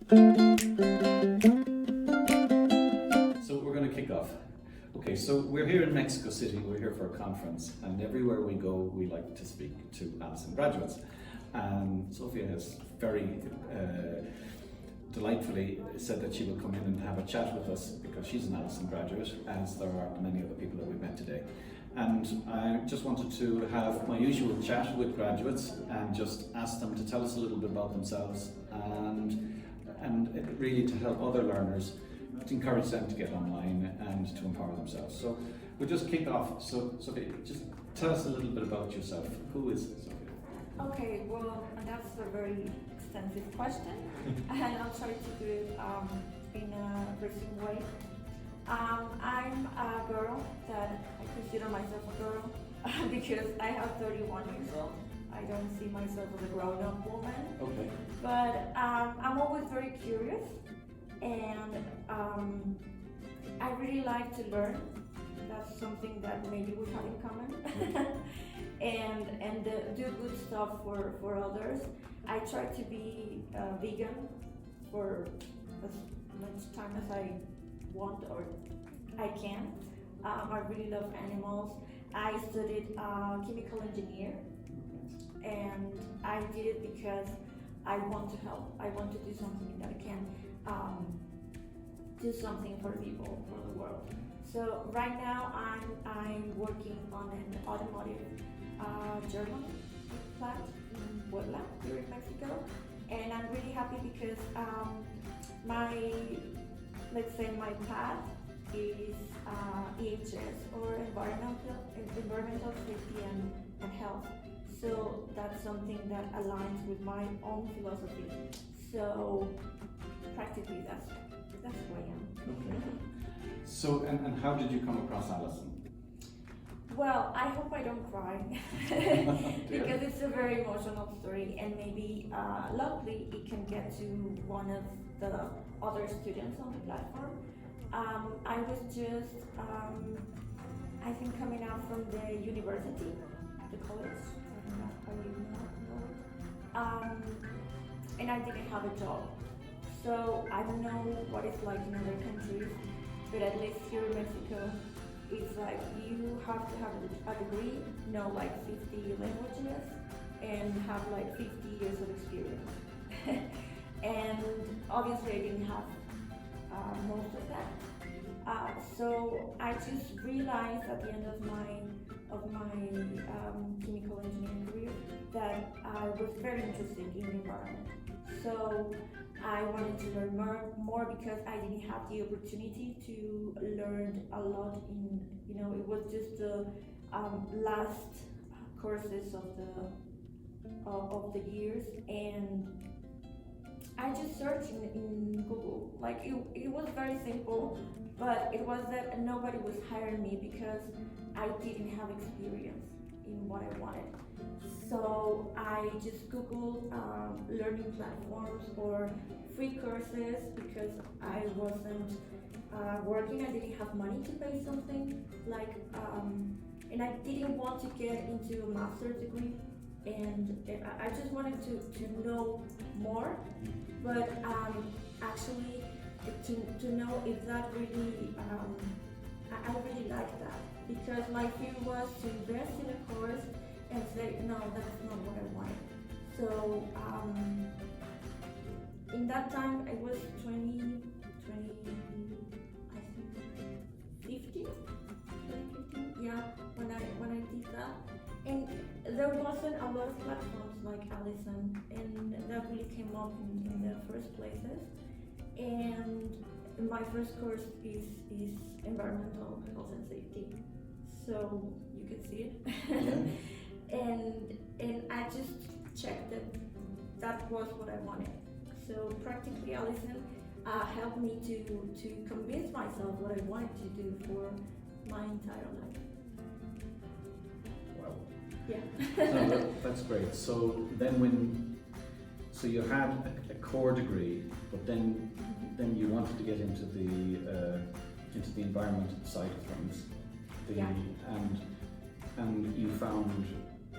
So we're going to kick off. Okay, so we're here in Mexico City, we're here for a conference, and everywhere we go we like to speak to Alison graduates. Sophia has very delightfully said that she will come in and have a chat with us because she's an Alison graduate, as there are many other people that we've met today. And I just wanted to have my usual chat with graduates and just ask them to tell us a little bit about themselves and really to help other learners, to encourage them to get online and to empower themselves. So we'll just kick off. So Sophia, just tell us a little bit about yourself. Who is Sophia? Okay, well, that's a very extensive question, and I'll try to do it in a resume way. I'm a girl that I consider myself a girl because I have 31 years old. I don't see myself as a grown-up woman. Okay. But I'm always very curious, and I really like to learn. That's something that maybe we have in common. and do good stuff for others. I try to be vegan for as much time as I want or I can. I really love animals. I studied chemical engineer, and I did it because I want to help. I want to do something that can do something for people, for the world. So right now I'm working on an automotive German plant in Puebla, here in Mexico, and I'm really happy because my path is EHS, or environmental safety and health. So that's something that aligns with my own philosophy. So practically that's who I am. Okay. So and how did you come across Alison? Well, I hope I don't cry because it's a very emotional story, and maybe luckily it can get to one of the other students on the platform. I was just, I think, coming out from the university, the college, I don't know how you know it, and I didn't have a job. So I don't know what it's like in other countries, but at least here in Mexico, it's like you have to have a degree, know like 50 languages, and have like 50 years of experience. And obviously I didn't have most of that. So I just realized at the end of my chemical engineering career that I was very interested in the environment. So I wanted to learn more because I didn't have the opportunity to learn a lot in, it was just the last courses of the years, and I just searched in Google. Like it was very simple, but it was that nobody was hiring me because I didn't have experience in what I wanted. So I just Googled learning platforms or free courses because I wasn't working. I didn't have money to pay something and I didn't want to get into a master's degree. And I just wanted to know more, but actually to know if that really, I really like that, because my fear was to invest in a course and say, no, that's not what I wanted. So in that time, I was 2015, yeah, when I did that. And there wasn't a lot of platforms like Alison, and that really came up in the first places. And my first course is environmental health and safety, so you can see it. and I just checked that was what I wanted. So practically Alison helped me to convince myself what I wanted to do for my entire life. Wow. Yeah. No, that's great. So then so you had a core degree, but then you wanted to get into the environmental side of things. Yeah. And you found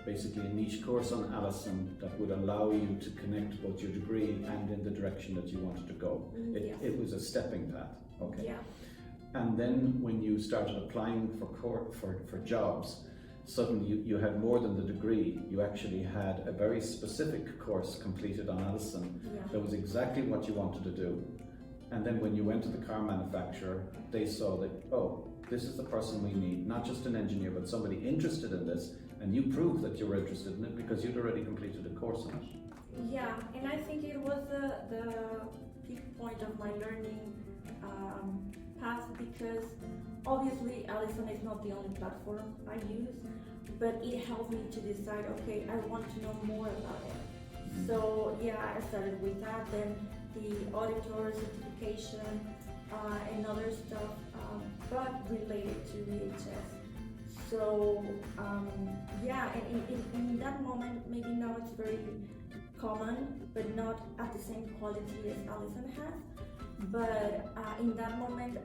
basically a niche course on Alison that would allow you to connect both your degree and in the direction that you wanted to go. Yes. It was a stepping path. Okay. Yeah. And then when you started applying for jobs, suddenly you had more than the degree. You actually had a very specific course completed on Alison that was exactly what you wanted to do. And then when you went to the car manufacturer, they saw that, oh, this is the person we need, not just an engineer, but somebody interested in this, and you proved that you were interested in it because you'd already completed a course on it. Yeah, and I think it was the peak point of my learning path, because obviously Alison is not the only platform I use, but it helped me to decide, okay, I want to know more about it. So yeah, I started with that, then the auditor certification and other stuff, but related to VHS. So yeah, and in that moment, maybe now it's very common, but not at the same quality as Alison has. But in that moment,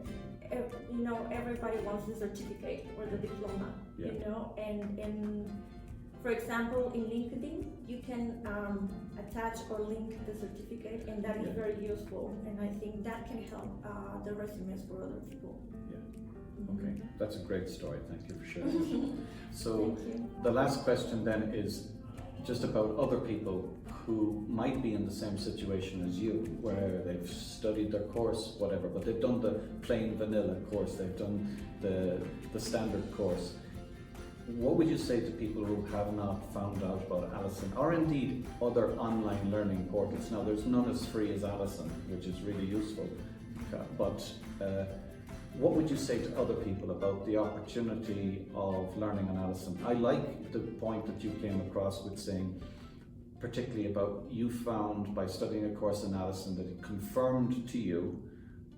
you know, everybody wants the certificate or the diploma, you know, and for example, in LinkedIn, you can attach or link the certificate, and that is very useful. And I think that can help the resumes for other people. Okay, that's a great story. Thank you for sharing. So the last question then is just about other people who might be in the same situation as you, where they've studied their course, whatever, but they've done the plain vanilla course, they've done the standard course. What would you say to people who have not found out about Alison, or indeed other online learning portals? Now, there's none as free as Alison, which is really useful, but what would you say to other people about the opportunity of learning on Alison? I like the point that you came across with saying, particularly about you found by studying a course in Alison that it confirmed to you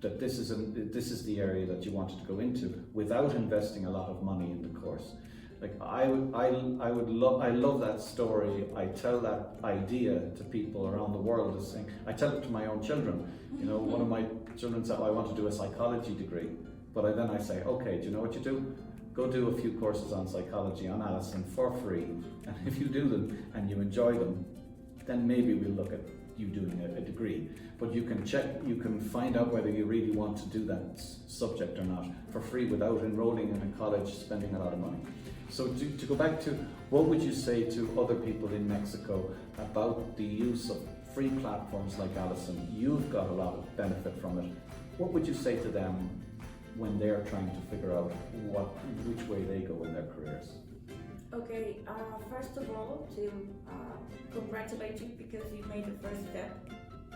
that this is the area that you wanted to go into without investing a lot of money in the course. Like I love that story. I tell that idea to people around the world. As saying, I tell it to my own children. You know, one of my children said, I want to do a psychology degree. But then I say, okay, do you know what you do? Go do a few courses on psychology on Alison for free. And if you do them and you enjoy them, then maybe we'll look at you doing a degree. But you can check, you can find out whether you really want to do that subject or not for free without enrolling in a college, spending a lot of money. So to go back to, what would you say to other people in Mexico about the use of free platforms like Alison? You've got a lot of benefit from it. What would you say to them when they're trying to figure out which way they go in their careers? Okay, first of all, to congratulate you because you made the first step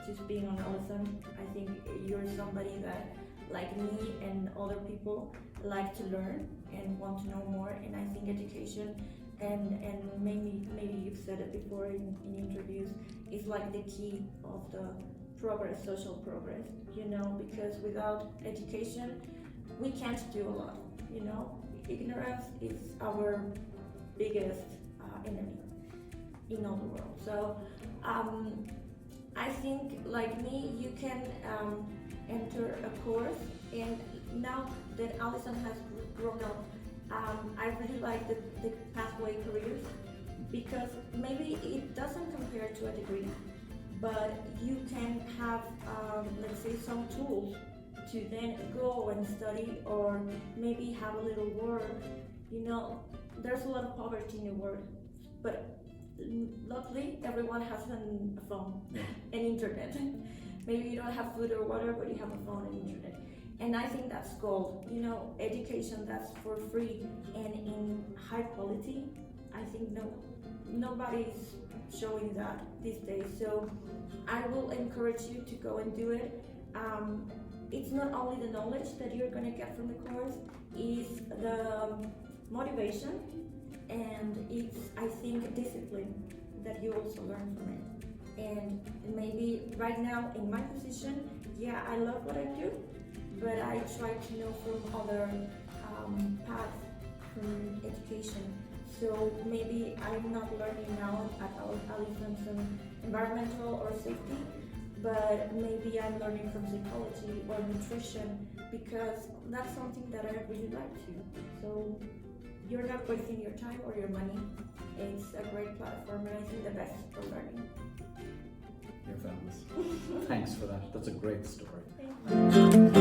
to being on Alison. I think you're somebody that, like me and other people, like to learn and want to know more. And I think education, and maybe you've said it before in interviews, is like the key of the progress, social progress, you know, because without education, we can't do a lot, you know. Ignorance is our biggest enemy in all the world. So I think, like me, you can enter a course, and now that Alison has grown up, I really like the pathway careers, because maybe it doesn't compare to a degree, but you can have, let's say, some tools to then go and study, or maybe have a little work. You know, there's a lot of poverty in the world, but luckily everyone has a phone and internet. Maybe you don't have food or water, but you have a phone and internet. And I think that's gold. You know, education that's for free and in high quality. I think nobody's showing that these days. So I will encourage you to go and do it. It's not only the knowledge that you're going to get from the course, it's the motivation, and it's, I think, discipline that you also learn from it. And maybe right now in my position, yeah, I love what I do, but I try to know from other paths from education. So maybe I'm not learning now at Alison's environmental or safety, but maybe I'm learning from psychology or nutrition, because that's something that I really like to. So you're not wasting your time or your money. It's a great platform, and I think the best for learning. You're fabulous. Thanks for that. That's a great story. Thank you.